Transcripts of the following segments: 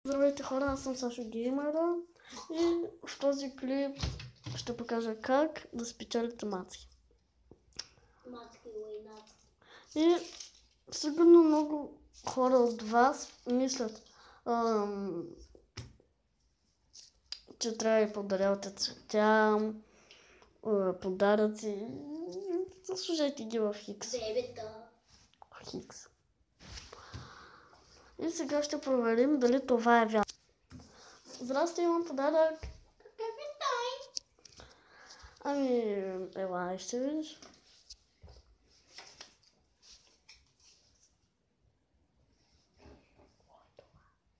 Здравейте хора, аз съм Сашо Геймера и в този клип ще покажа как да спечелите мацки. И сигурно много хора от вас мислят, че трябва да подарявате цветя, подаръци. Служете ги в Хикс. И сега ще проверим дали това е вярно. Здрасти, имам подарък. Какъв е той? Ами, ела, ще видиш.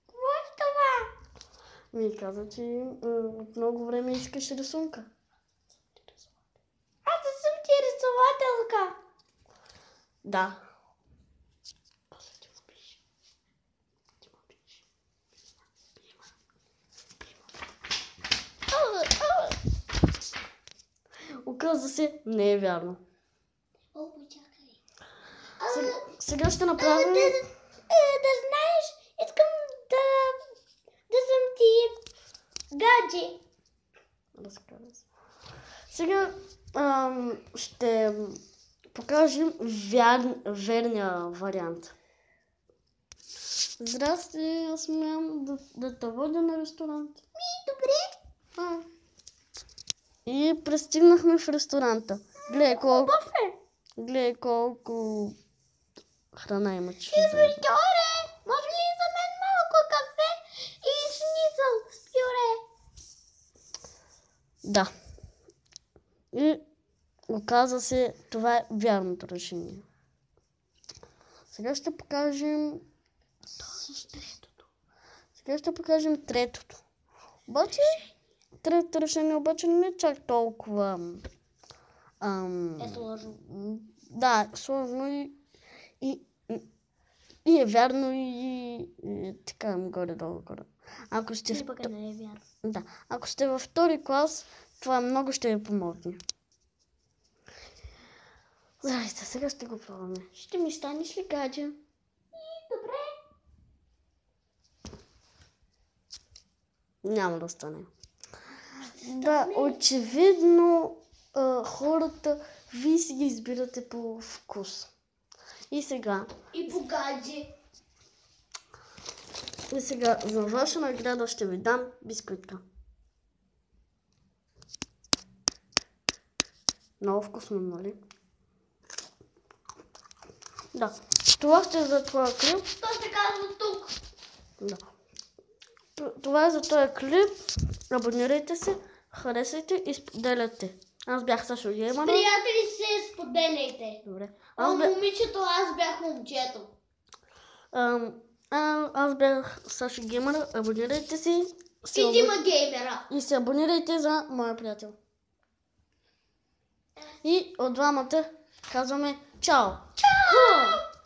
Какво е това? Ми каза, че от много време искаш рисунка. Аз не съм ти рисователка. Да. Оказва се, не е вярно. О, почакай. Сега ще направим... Да знаеш, искам да съм ти гадже. Разказвай. Сега ще покажем верния вариант. Здрасти, аз смеям да те водя на ресторант. Добре. И пристигнахме в ресторанта. Гледай колко храна има. Пюре! Може ли за мен малко кафе и шницел с пюре? Да. И оказа се, това е вярното решение. Сега ще покажем третото. Обаче, третото решение обаче не е чак толкова... Е сложно. Да, сложно и е вярно и така горе-долу. Ако сте Не е вярно. Да, ако сте във втори клас, това много ще ви помогне. Здравейте, сега ще го пробваме. Ще ми станеш ли гадже? Добре. Няма да стане. Да, очевидно хората, вие си ги избирате по вкус. И сега И по гадже. за ваша награда ще ви дам бисквитка. Много вкусно, нали? Да. Това ще е за твоя клип. То се казва тук. Да. Това е за този клип. Абонирайте се, харесайте и споделяйте. Аз бях Сашо Геймера. Приятели се, споделяйте. Добре. Момичето, аз бях момчето. Аз бях Сашо Геймера. Абонирайте се. И Дима Геймера. И се абонирайте за моя приятел. И от двамата казваме чао! Чао!